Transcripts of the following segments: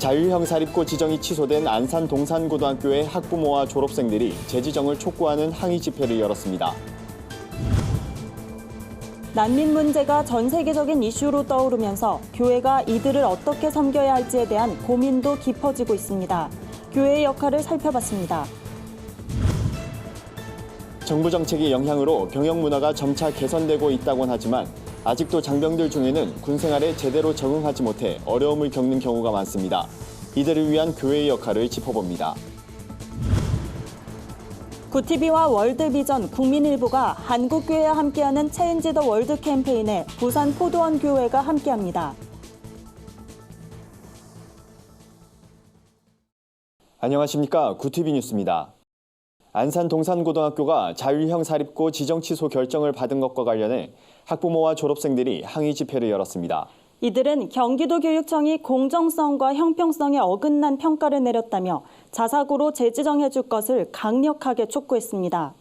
자율형 사립고 지정이 취소된 안산 동산고등학교의 학부모와 졸업생들이 재지정을 촉구하는 항의 집회를 열었습니다. 난민 문제가 전 세계적인 이슈로 떠오르면서 교회가 이들을 어떻게 섬겨야 할지에 대한 고민도 깊어지고 있습니다. 교회의 역할을 살펴봤습니다. 정부 정책의 영향으로 병역 문화가 점차 개선되고 있다곤 하지만 아직도 장병들 중에는 군 생활에 제대로 적응하지 못해 어려움을 겪는 경우가 많습니다. 이들을 위한 교회의 역할을 짚어봅니다. 구티비와 월드비전, 국민일보가 한국교회와 함께하는 체인지 더 월드 캠페인에 부산 포도원 교회가 함께합니다. 안녕하십니까. 구티비 뉴스입니다. 안산 동산고등학교가 자율형 사립고 지정 취소 결정을 받은 것과 관련해 학부모와 졸업생들이 항의 집회를 열었습니다. 이들은 경기도교육청이 공정성과 형평성에 어긋난 평가를 내렸다며 자사고로 재지정해 줄 것을 강력하게 촉구했습니다.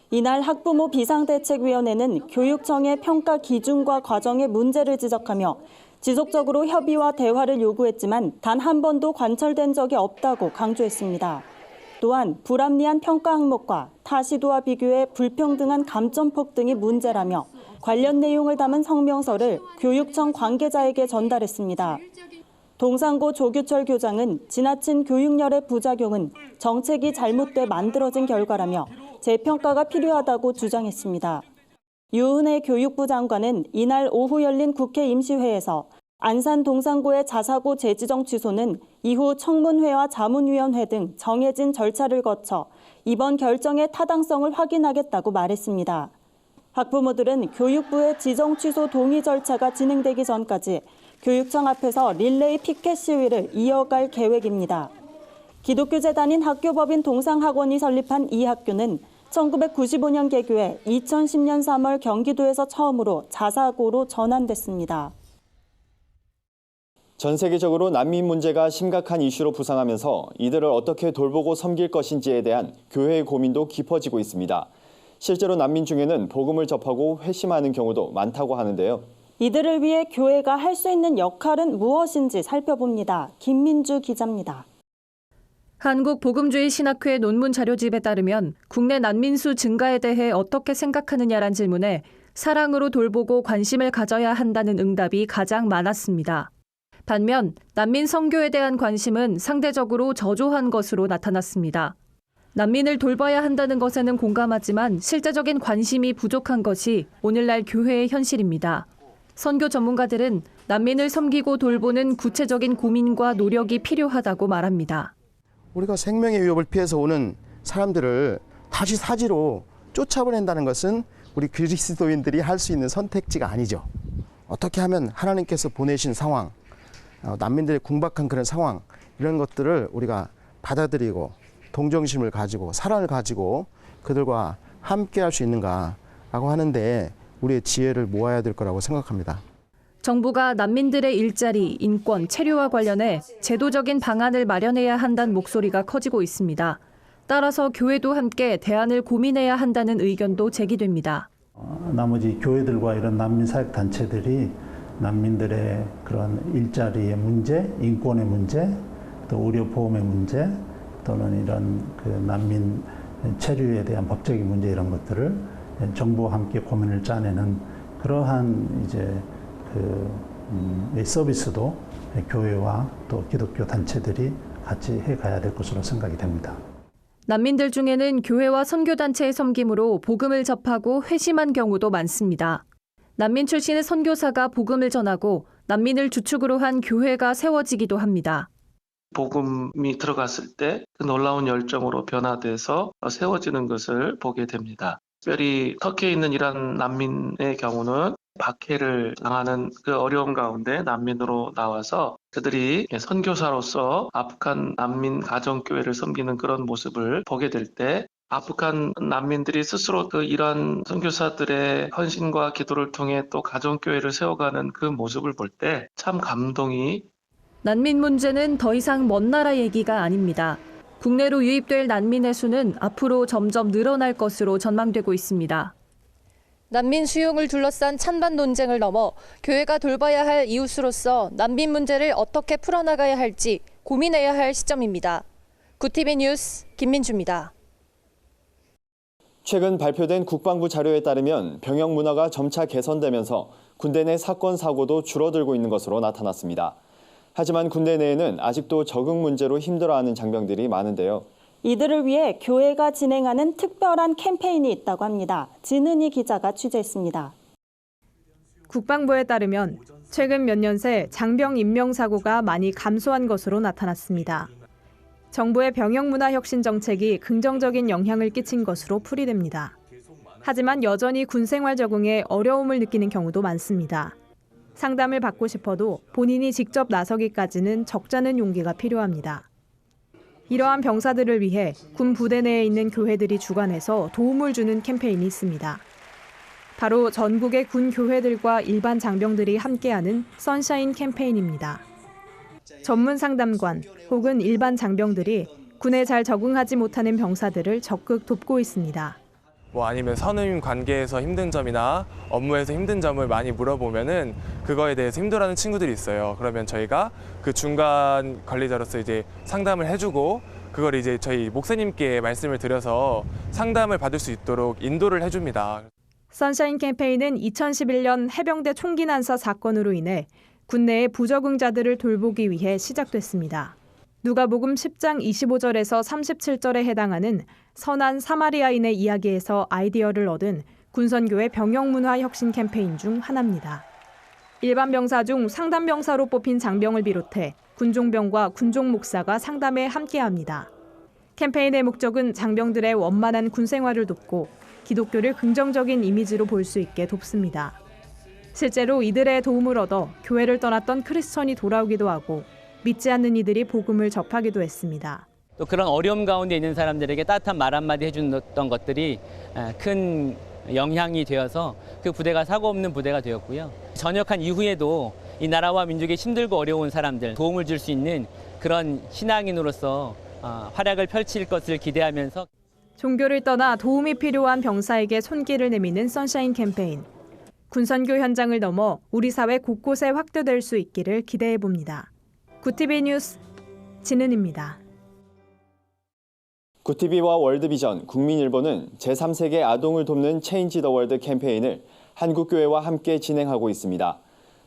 이날 학부모 비상대책위원회는 교육청의 평가 기준과 과정의 문제를 지적하며 지속적으로 협의와 대화를 요구했지만 단 한 번도 관철된 적이 없다고 강조했습니다. 또한 불합리한 평가 항목과 타 시도와 비교해 불평등한 감점폭 등이 문제라며 관련 내용을 담은 성명서를 교육청 관계자에게 전달했습니다. 동산고 조규철 교장은 지나친 교육열의 부작용은 정책이 잘못돼 만들어진 결과라며 재평가가 필요하다고 주장했습니다. 유은혜 교육부 장관은 이날 오후 열린 국회 임시회에서 안산 동산고의 자사고 재지정 취소는 이후 청문회와 자문위원회 등 정해진 절차를 거쳐 이번 결정의 타당성을 확인하겠다고 말했습니다. 학부모들은 교육부의 지정 취소 동의 절차가 진행되기 전까지 교육청 앞에서 릴레이 피켓 시위를 이어갈 계획입니다. 기독교 재단인 학교법인 동상학원이 설립한 이 학교는 1995년 개교해 2010년 3월 경기도에서 처음으로 자사고로 전환됐습니다. 전 세계적으로 난민 문제가 심각한 이슈로 부상하면서 이들을 어떻게 돌보고 섬길 것인지에 대한 교회의 고민도 깊어지고 있습니다. 실제로 난민 중에는 복음을 접하고 회심하는 경우도 많다고 하는데요. 이들을 위해 교회가 할 수 있는 역할은 무엇인지 살펴봅니다. 김민주 기자입니다. 한국복음주의신학회 논문 자료집에 따르면 국내 난민 수 증가에 대해 어떻게 생각하느냐란 질문에 사랑으로 돌보고 관심을 가져야 한다는 응답이 가장 많았습니다. 반면 난민 선교에 대한 관심은 상대적으로 저조한 것으로 나타났습니다. 난민을 돌봐야 한다는 것에는 공감하지만 실제적인 관심이 부족한 것이 오늘날 교회의 현실입니다. 선교 전문가들은 난민을 섬기고 돌보는 구체적인 고민과 노력이 필요하다고 말합니다. 우리가 생명의 위협을 피해서 오는 사람들을 다시 사지로 쫓아보낸다는 것은 우리 그리스도인들이 할 수 있는 선택지가 아니죠. 어떻게 하면 하나님께서 보내신 상황, 난민들의 궁박한 그런 상황, 이런 것들을 우리가 받아들이고 동정심을 가지고 사랑을 가지고 그들과 함께 할 수 있는가라고 하는데 우리의 지혜를 모아야 될 거라고 생각합니다. 정부가 난민들의 일자리, 인권, 체류와 관련해 제도적인 방안을 마련해야 한다는 목소리가 커지고 있습니다. 따라서 교회도 함께 대안을 고민해야 한다는 의견도 제기됩니다. 나머지 교회들과 이런 난민 사역 단체들이 난민들의 그런 일자리의 문제, 인권의 문제, 또 의료보험의 문제, 또는 이런 그 난민 체류에 대한 법적인 문제 이런 것들을 정부와 함께 고민을 짜내는 그러한 이제 서비스도 교회와 또 기독교 단체들이 같이 해가야 될 것으로 생각이 됩니다. 난민들 중에는 교회와 선교단체의 섬김으로 복음을 접하고 회심한 경우도 많습니다. 난민 출신의 선교사가 복음을 전하고 난민을 주축으로 한 교회가 세워지기도 합니다. 복음이 들어갔을 때 그 놀라운 열정으로 변화돼서 세워지는 것을 보게 됩니다. 특별히 터키에 있는 이란 난민의 경우는 박해를 당하는 그 어려움 가운데 난민으로 나와서 그들이 선교사로서 아프간 난민 가정교회를 섬기는 그런 모습을 보게 될 때 아프간 난민들이 스스로 그 이란 선교사들의 헌신과 기도를 통해 또 가정교회를 세워가는 그 모습을 볼 때 참 감동이. 난민 문제는 더 이상 먼 나라 얘기가 아닙니다. 국내로 유입될 난민의 수는 앞으로 점점 늘어날 것으로 전망되고 있습니다. 난민 수용을 둘러싼 찬반 논쟁을 넘어 교회가 돌봐야 할 이웃으로서 난민 문제를 어떻게 풀어나가야 할지 고민해야 할 시점입니다. 구티비 뉴스 김민주입니다. 최근 발표된 국방부 자료에 따르면 병역 문화가 점차 개선되면서 군대 내 사건 사고도 줄어들고 있는 것으로 나타났습니다. 하지만 군대 내에는 아직도 적응 문제로 힘들어하는 장병들이 많은데요. 이들을 위해 교회가 진행하는 특별한 캠페인이 있다고 합니다. 진은희 기자가 취재했습니다. 국방부에 따르면 최근 몇 년 새 장병 임명 사고가 많이 감소한 것으로 나타났습니다. 정부의 병역 문화 혁신 정책이 긍정적인 영향을 끼친 것으로 풀이됩니다. 하지만 여전히 군 생활 적응에 어려움을 느끼는 경우도 많습니다. 상담을 받고 싶어도 본인이 직접 나서기까지는 적잖은 용기가 필요합니다. 이러한 병사들을 위해 군 부대 내에 있는 교회들이 주관해서 도움을 주는 캠페인이 있습니다. 바로 전국의 군 교회들과 일반 장병들이 함께하는 선샤인 캠페인입니다. 전문 상담관 혹은 일반 장병들이 군에 잘 적응하지 못하는 병사들을 적극 돕고 있습니다. 아니면 선임 관계에서 힘든 점이나 업무에서 힘든 점을 많이 물어보면은 그거에 대해서 힘들어하는 친구들이 있어요. 그러면 저희가 그 중간 관리자로서 이제 상담을 해주고 그걸 이제 저희 목사님께 말씀을 드려서 상담을 받을 수 있도록 인도를 해줍니다. 선샤인 캠페인은 2011년 해병대 총기 난사 사건으로 인해 군내의 부적응자들을 돌보기 위해 시작됐습니다. 누가복음 10장 25절에서 37절에 해당하는 선한 사마리아인의 이야기에서 아이디어를 얻은 군선교의 병역문화 혁신 캠페인 중 하나입니다. 일반 병사 중 상담 병사로 뽑힌 장병을 비롯해 군종병과 군종 목사가 상담에 함께합니다. 캠페인의 목적은 장병들의 원만한 군 생활을 돕고 기독교를 긍정적인 이미지로 볼 수 있게 돕습니다. 실제로 이들의 도움을 얻어 교회를 떠났던 크리스천이 돌아오기도 하고 믿지 않는 이들이 복음을 접하기도 했습니다. 또 그런 어려움 가운데 있는 사람들에게 따뜻한 말 한마디 해줬던 것들이 큰 영향이 되어서 그 부대가 사고 없는 부대가 되었고요. 전역한 이후에도 이 나라와 민족에 힘들고 어려운 사람들 도움을 줄 수 있는 그런 신앙인으로서 활약을 펼칠 것을 기대하면서 종교를 떠나 도움이 필요한 병사에게 손길을 내미는 선샤인 캠페인. 군선교 현장을 넘어 우리 사회 곳곳에 확대될 수 있기를 기대해 봅니다. 구티비 뉴스 진은입니다. 구티비와 월드비전, 국민일보는 제3세계 아동을 돕는 체인지 더 월드 캠페인을 한국교회와 함께 진행하고 있습니다.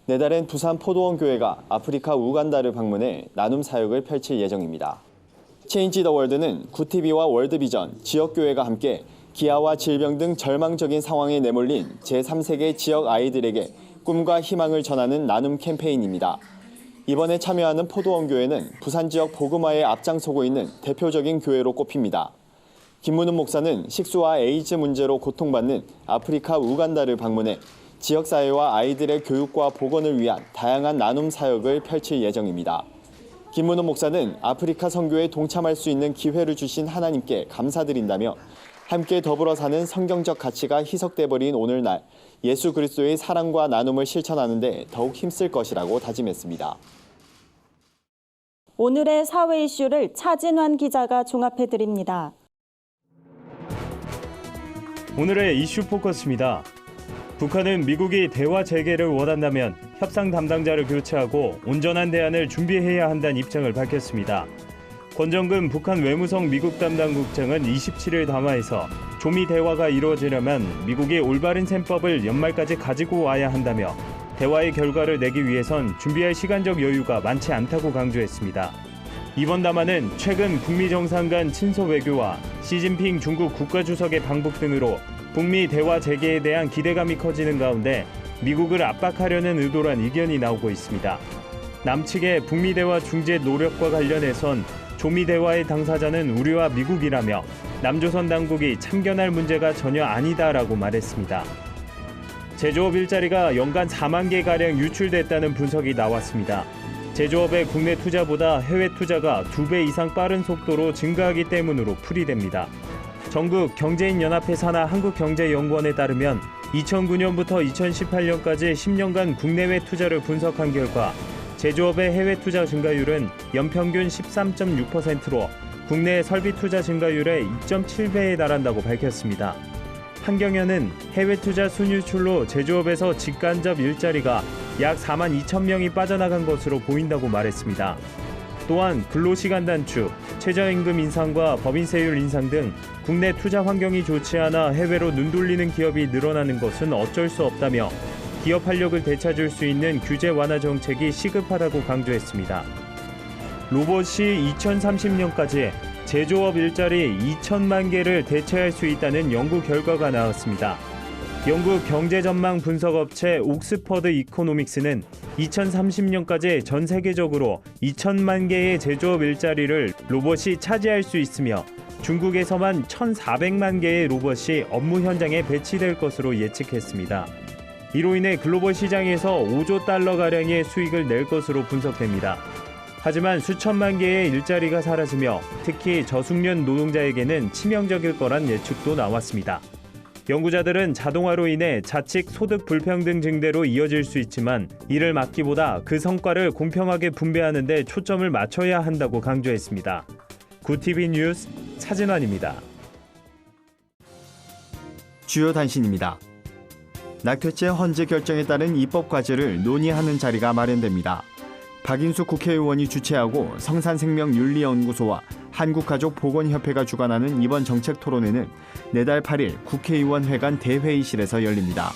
내달엔 부산 포도원 교회가 아프리카 우간다를 방문해 나눔 사역을 펼칠 예정입니다. 체인지 더 월드는 구티비와 월드비전, 지역교회가 함께 기아와 질병 등 절망적인 상황에 내몰린 제3세계 지역 아이들에게 꿈과 희망을 전하는 나눔 캠페인입니다. 이번에 참여하는 포도원 교회는 부산 지역 복음화에 앞장서고 있는 대표적인 교회로 꼽힙니다. 김문훈 목사는 식수와 에이즈 문제로 고통받는 아프리카 우간다를 방문해 지역사회와 아이들의 교육과 복원을 위한 다양한 나눔 사역을 펼칠 예정입니다. 김문훈 목사는 아프리카 선교에 동참할 수 있는 기회를 주신 하나님께 감사드린다며 함께 더불어 사는 성경적 가치가 희석돼버린 오늘날 예수 그리스도의 사랑과 나눔을 실천하는 데 더욱 힘쓸 것이라고 다짐했습니다. 오늘의 사회 이슈를 차진환 기자가 종합해드립니다. 오늘의 이슈 포커스입니다. 북한은 미국이 대화 재개를 원한다면 협상 담당자를 교체하고 온전한 대안을 준비해야 한다는 입장을 밝혔습니다. 권정근 북한 외무성 미국 담당 국장은 27일 담화에서 조미 대화가 이루어지려면 미국이 올바른 셈법을 연말까지 가지고 와야 한다며 대화의 결과를 내기 위해선 준비할 시간적 여유가 많지 않다고 강조했습니다. 이번 담화는 최근 북미 정상 간 친소 외교와 시진핑 중국 국가주석의 방북 등으로 북미 대화 재개에 대한 기대감이 커지는 가운데 미국을 압박하려는 의도란 의견이 나오고 있습니다. 남측의 북미 대화 중재 노력과 관련해선 조미 대화의 당사자는 우리와 미국이라며 남조선 당국이 참견할 문제가 전혀 아니다라고 말했습니다. 제조업 일자리가 연간 4만 개가량 유출됐다는 분석이 나왔습니다. 제조업의 국내 투자보다 해외 투자가 2배 이상 빠른 속도로 증가하기 때문으로 풀이됩니다. 전국 경제인연합회 산하 한국경제연구원에 따르면 2009년부터 2018년까지 10년간 국내외 투자를 분석한 결과 제조업의 해외 투자 증가율은 연평균 13.6%로 국내 설비 투자 증가율의 2.7배에 달한다고 밝혔습니다. 한경연은 해외 투자 순유출로 제조업에서 직간접 일자리가 약 4만 2천 명이 빠져나간 것으로 보인다고 말했습니다. 또한 근로시간 단축, 최저임금 인상과 법인세율 인상 등 국내 투자 환경이 좋지 않아 해외로 눈 돌리는 기업이 늘어나는 것은 어쩔 수 없다며 기업 활력을 되찾을 수 있는 규제 완화 정책이 시급하다고 강조했습니다. 로봇이 2030년까지 제조업 일자리 2천만 개를 대체할 수 있다는 연구 결과가 나왔습니다. 영국 경제전망 분석업체 옥스퍼드 이코노믹스는 2030년까지 전 세계적으로 2천만 개의 제조업 일자리를 로봇이 차지할 수 있으며 중국에서만 1,400만 개의 로봇이 업무 현장에 배치될 것으로 예측했습니다. 이로 인해 글로벌 시장에서 5조 달러가량의 수익을 낼 것으로 분석됩니다. 하지만 수천만 개의 일자리가 사라지며 특히 저숙련 노동자에게는 치명적일 거란 예측도 나왔습니다. 연구자들은 자동화로 인해 자칫 소득 불평등 증대로 이어질 수 있지만 이를 막기보다 그 성과를 공평하게 분배하는 데 초점을 맞춰야 한다고 강조했습니다. 구TV 뉴스 차진환입니다. 주요 단신입니다. 낙태죄 헌재 결정에 따른 입법 과제를 논의하는 자리가 마련됩니다. 박인수 국회의원이 주최하고 성산생명윤리연구소와 한국가족보건협회가 주관하는 이번 정책 토론회는 내달 8일 국회의원회관 대회의실에서 열립니다.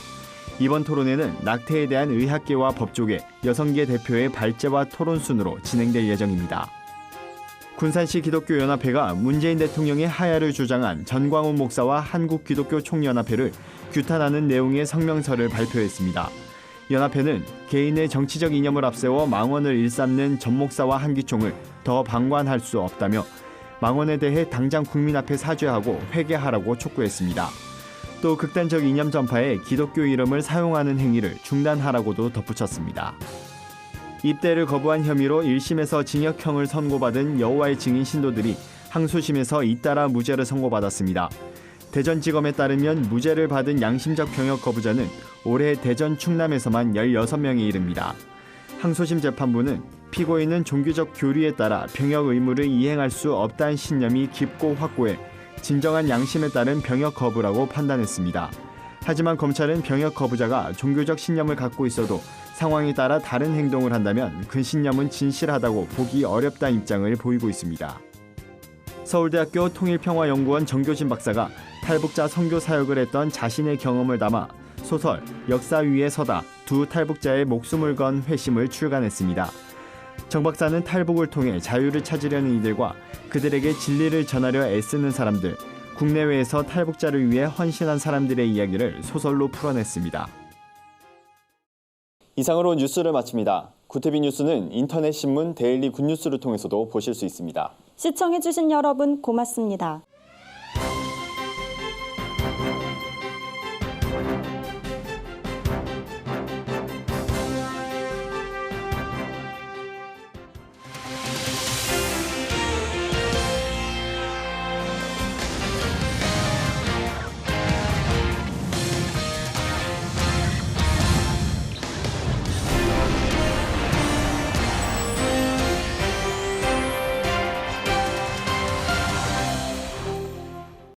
이번 토론회는 낙태에 대한 의학계와 법조계, 여성계 대표의 발제와 토론 순으로 진행될 예정입니다. 군산시 기독교연합회가 문재인 대통령의 하야를 주장한 전광훈 목사와 한국기독교총연합회를 규탄하는 내용의 성명서를 발표했습니다. 연합회는 개인의 정치적 이념을 앞세워 망언을 일삼는 전 목사와 한기총을 더 방관할 수 없다며 망언에 대해 당장 국민 앞에 사죄하고 회개하라고 촉구했습니다. 또 극단적 이념 전파에 기독교 이름을 사용하는 행위를 중단하라고도 덧붙였습니다. 입대를 거부한 혐의로 1심에서 징역형을 선고받은 여호와의 증인 신도들이 항소심에서 잇따라 무죄를 선고받았습니다. 대전지검에 따르면 무죄를 받은 양심적 병역 거부자는 올해 대전 충남에서만 16명에 이릅니다. 항소심 재판부는 피고인은 종교적 교리에 따라 병역 의무를 이행할 수 없다는 신념이 깊고 확고해 진정한 양심에 따른 병역 거부라고 판단했습니다. 하지만 검찰은 병역 거부자가 종교적 신념을 갖고 있어도 상황에 따라 다른 행동을 한다면 그 신념은 진실하다고 보기 어렵다는 입장을 보이고 있습니다. 서울대학교 통일평화연구원 정교진 박사가 탈북자 선교 사역을 했던 자신의 경험을 담아 소설 역사 위에 서다 두 탈북자의 목숨을 건 회심을 출간했습니다. 정 박사는 탈북을 통해 자유를 찾으려는 이들과 그들에게 진리를 전하려 애쓰는 사람들, 국내외에서 탈북자를 위해 헌신한 사람들의 이야기를 소설로 풀어냈습니다. 이상으로 뉴스를 마칩니다. 구TV 뉴스는 인터넷 신문 데일리 굿뉴스를 통해서도 보실 수 있습니다. 시청해주신 여러분 고맙습니다.